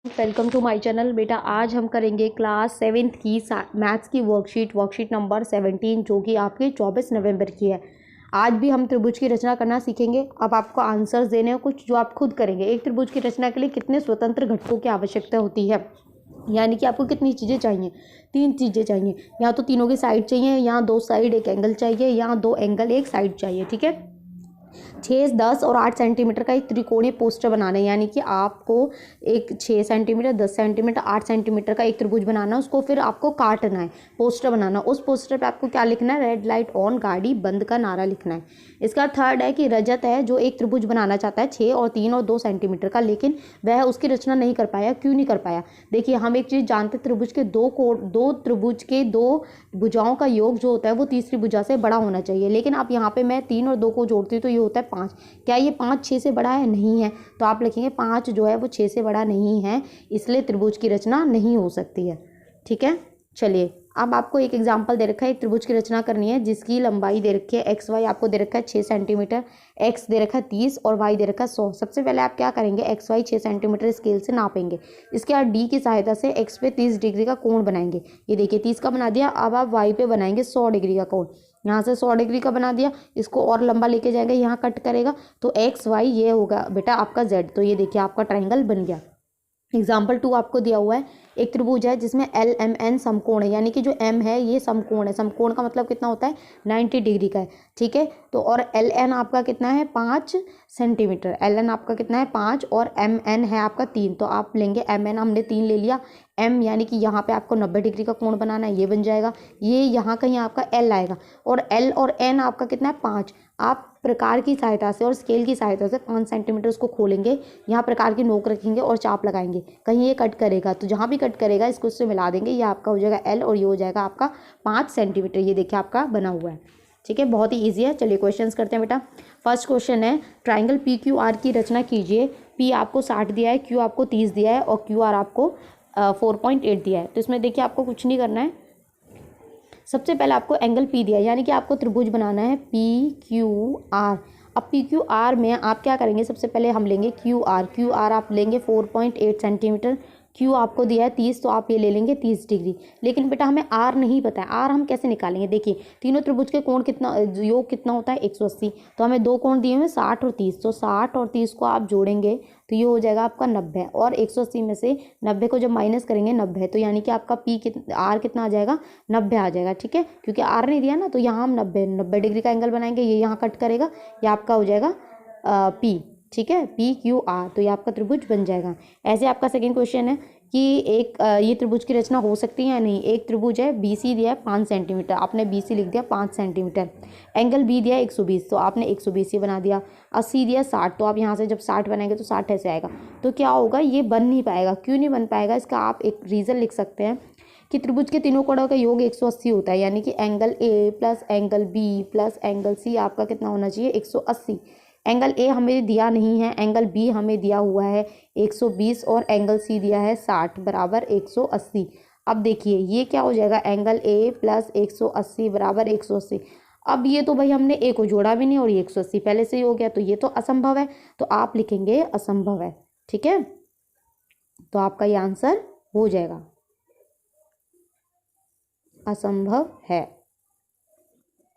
Welcome to my channel. बेटा आज हम करेंगे क्लास 7th की मैथ्स की वर्कशीट नंबर 17 जो कि आपकी 24 नवंबर की है। आज भी हम त्रिभुज की रचना करना सीखेंगे। अब आपको आंसर्स देने हैं कुछ जो आप खुद करेंगे। एक त्रिभुज की रचना के लिए कितने स्वतंत्र घटकों की आवश्यकता होती है, यानी कि आपको कितनी चीज़ें चाहिए। 3 चीज़ें चाहिए, या तो तीनों की साइड चाहिए, या 2 साइड एक एंगल चाहिए, या 2 एंगल एक साइड चाहिए। ठीक है। 6, 10 और 8 सेंटीमीटर का एक त्रिकोणीय पोस्टर बनाना है, यानी कि आपको एक 6 सेंटीमीटर, 10 सेंटीमीटर, 8 सेंटीमीटर का एक त्रिभुज बनाना है। उसको फिर आपको काटना है, पोस्टर बनाना। उस पोस्टर पे आपको क्या लिखना है? रेड लाइट ऑन, गाड़ी बंद का नारा लिखना है। इसका थर्ड है कि रजत है जो एक त्रिभुज बनाना चाहता है 6 और 3 और 2 सेंटीमीटर का, लेकिन वह उसकी रचना नहीं कर पाया। क्यों नहीं कर पाया? देखिए, हम एक चीज़ जानते हैं, त्रिभुज के दो त्रिभुज के 2 भुजाओं का योग जो होता है वो तीसरी भुजा से बड़ा होना चाहिए। लेकिन आप यहाँ पे मैं 3 और 2 को जोड़ती हूँ तो ये होता है 5। क्या ये 5 6 से बड़ा है? नहीं है। तो आप लिखेंगे 5 जो है वो 6 से बड़ा नहीं है, इसलिए त्रिभुज की रचना नहीं हो सकती है। ठीक है। चलिए, अब आपको एक एग्जाम्पल दे रखा है, एक त्रिभुज की रचना करनी है जिसकी लंबाई दे रखी है एक्स वाई, आपको दे रखा है 6 सेंटीमीटर, एक्स दे रखा है 30 और वाई दे रखा है 100। सबसे पहले आप क्या करेंगे? एक्स वाई 6 सेंटीमीटर स्केल से नापेंगे। इसके बाद डी की सहायता से एक्स पे 30 डिग्री का कोण बनाएंगे। ये देखिए 30 का बना दिया। अब आप वाई पे बनाएंगे 100 डिग्री का कोण। यहाँ से 100 डिग्री का बना दिया, इसको और लंबा लेके जाएंगे, यहाँ कट करेगा तो एक्स वाई ये होगा बेटा आपका जेड। तो ये देखिए आपका ट्राइंगल बन गया। एग्जाम्पल 2 आपको दिया हुआ है, एक त्रिभुज है जिसमें एल एम एन समकोण है, यानी कि जो एम है ये समकोण है। समकोण का मतलब कितना होता है? 90 डिग्री का है। ठीक है। तो और एल एन आपका कितना है? 5 सेंटीमीटर। एल एन आपका कितना है? 5 और एम एन है आपका 3। तो आप लेंगे एम एन, हमने 3 ले लिया। एम यानी कि यहाँ पे आपको 90 डिग्री का कोण बनाना है, ये बन जाएगा। ये यहाँ कहीं आपका एल आएगा और एल और एन आपका कितना है? 5। आप प्रकार की सहायता से और स्केल की सहायता से 5 सेंटीमीटर उसको खोलेंगे, यहाँ प्रकार की नोक रखेंगे और चाप लगाएंगे। कहीं ये कट करेगा तो जहाँ भी कट करेगा इसको उससे मिला देंगे, ये आपका हो जाएगा एल और ये हो जाएगा आपका 5 सेंटीमीटर। ये देखिए आपका बना हुआ है। ठीक है, बहुत ही ईजी है। चलिए क्वेश्चंस करते हैं बेटा। फर्स्ट क्वेश्चन है, ट्राइंगल पी क्यू आर की रचना कीजिए। पी आपको 60 दिया है, क्यू आपको 30 दिया है और क्यू आर आपको 4.8 दिया है। तो इसमें देखिए आपको कुछ नहीं करना है। सबसे पहले आपको एंगल पी दिया, यानी कि आपको त्रिभुज बनाना है पी क्यू आर। अब पी क्यू आर में आप क्या करेंगे? सबसे पहले हम लेंगे क्यू आर। क्यू आर आप लेंगे 4.8 सेंटीमीटर। क्यू आपको दिया है 30, तो आप ये ले लेंगे 30 डिग्री। लेकिन बेटा हमें आर नहीं पता है, आर हम कैसे निकालेंगे? देखिए तीनों त्रिभुज के कोण कितना, योग कितना होता है? 180। तो हमें 2 कोण दिए हुए 60 और 30, तो 60 और 30 को आप जोड़ेंगे तो ये हो जाएगा आपका 90। और 180 में से 90 को जब माइनस करेंगे 90, तो यानी कि आपका पी आर कितना आ जाएगा? 90 आ जाएगा। ठीक है, क्योंकि आर नहीं दिया ना, तो यहाँ हम 90 डिग्री का एंगल बनाएंगे। ये यहाँ कट करेगा, ये आपका हो जाएगा पी। ठीक है, पी क्यू आर, तो ये आपका त्रिभुज बन जाएगा। ऐसे आपका सेकंड क्वेश्चन है कि ये त्रिभुज की रचना हो सकती है या नहीं। एक त्रिभुज है, बी सी दिया है 5 सेंटीमीटर, आपने बी सी लिख दिया 5 सेंटीमीटर। एंगल बी दिया है 120, तो आपने 120 ही बना दिया। 80 दिया 60, तो आप यहाँ से जब 60 बनाएंगे तो 60 ऐसे आएगा। तो क्या होगा? ये बन नहीं पाएगा। क्यों नहीं बन पाएगा? इसका आप एक रीज़न लिख सकते हैं कि त्रिभुज के तीनों कोणों का योग 180 होता है, यानी कि angle A plus angle B plus angle C आपका कितना होना चाहिए? 180। एंगल ए हमें दिया नहीं है, एंगल बी हमें दिया हुआ है 120 और एंगल सी दिया है 60 बराबर 180। अब देखिए ये क्या हो जाएगा? एंगल ए प्लस 180 बराबर 180। अब ये तो भाई हमने ए को जोड़ा भी नहीं और ये 180 पहले से ही हो गया, तो ये तो असंभव है। तो आप लिखेंगे असंभव है। ठीक है, तो आपका ये आंसर हो जाएगा असंभव है।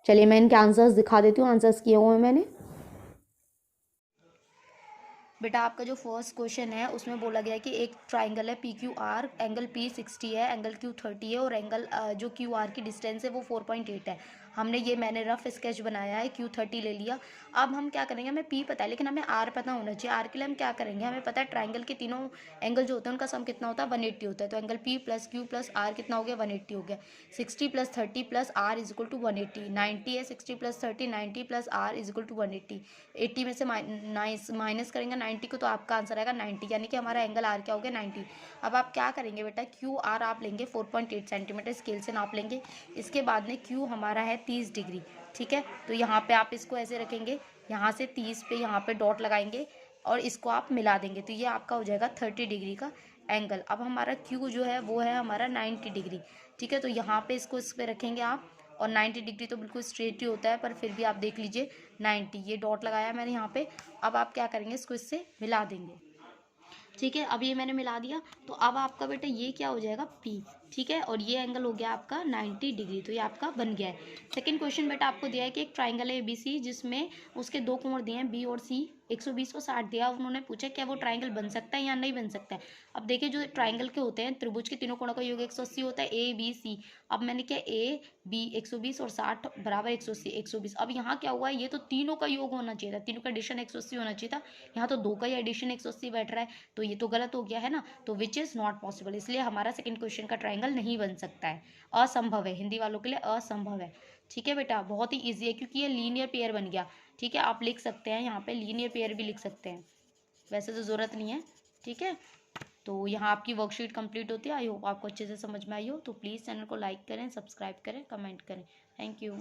चलिए मैं इनके आंसर्स दिखा देती हूँ, आंसर्स किए हुए हैं मैंने। बेटा आपका जो फर्स्ट क्वेश्चन है उसमें बोला गया है कि एक ट्राइंगल है P Q R, angle P 60 है, एंगल क्यू 30 है और एंगल जो क्यू आर की डिस्टेंस है वो 4.8 है। मैंने रफ स्केच बनाया है, क्यू 30 ले लिया। अब हम क्या करेंगे? हमें पी पता है लेकिन हमें आर पता होना चाहिए। आर के लिए हम क्या करेंगे? हमें पता है ट्राइंगल के तीनों एंगल जो होते हैं उनका सम कितना होता है? 180 होता है। तो angle P plus Q plus R कितना हो गया? 180 हो गया। 60 plus 30 plus R is equal to 180। 90 है, 60 plus 30 90 plus R is equal to 180। 80 में से माइनस करेंगे 90 को, तो आपका आंसर आएगा 90, यानी कि हमारा एंगल आर क्या हो गया? 90। अब आप क्या करेंगे बेटा? क्यू आर आप लेंगे 4.8 सेंटीमीटर, स्केल से नाप लेंगे। इसके बाद में क्यू हमारा है 30 डिग्री। ठीक है, तो यहाँ पे आप इसको ऐसे रखेंगे, यहाँ से 30 पे यहाँ पे डॉट लगाएंगे और इसको आप मिला देंगे, तो ये आपका हो जाएगा 30 डिग्री का एंगल। अब हमारा क्यू जो है वो है हमारा 90 डिग्री। ठीक है, तो यहाँ पे इसको इस पर रखेंगे आप, और 90 डिग्री तो बिल्कुल स्ट्रेट ही होता है, पर फिर भी आप देख लीजिए 90, ये डॉट लगाया मैंने यहाँ पे। अब आप क्या करेंगे? इसको इससे मिला देंगे। ठीक है, अब ये मैंने मिला दिया, तो अब आपका बेटा ये क्या हो जाएगा P, ठीक है, और ये एंगल हो गया आपका 90 डिग्री, तो ये आपका बन गया है। सेकंड क्वेश्चन बेटा आपको दिया है कि एक ट्राइंगल है ABC जिसमें उसके दो कोण दिए हैं B और C, 120 को 60 दिया, उन्होंने पूछा क्या वो ट्राइंगल बन सकता है या नहीं बन सकता है। अब देखिए जो ट्राइंगल के होते हैं, त्रिभुज के तीनों कोणों का योग 180 होता है ABC। अब मैंने क्या AB 120 और 60 बराबर 180 120। अब यहाँ क्या हुआ है, ये तो तीनों का योग होना चाहिए था, तीनों का एडिशन 180 होना चाहिए था, यहाँ तो दो का ही एडिशन 180 बैठ रहा है, तो ये तो गलत हो गया है ना, तो विच इज़ नॉट पॉसिबल, इसलिए हमारा सेकंड क्वेश्चन का ट्राइंगल नहीं बन सकता है, असंभव है, हिंदी वालों के लिए असंभव है। ठीक है बेटा, बहुत ही ईजी है क्योंकि ये लीनियर पेयर बन गया। ठीक है, आप लिख सकते हैं यहाँ पे लीनियर पेयर भी लिख सकते हैं, वैसे तो ज़रूरत नहीं है। ठीक है, तो यहाँ आपकी वर्कशीट कंप्लीट होती है। आई होप आपको अच्छे से समझ में आई हो, तो प्लीज़ चैनल को लाइक करें, सब्सक्राइब करें, कमेंट करें। Thank you.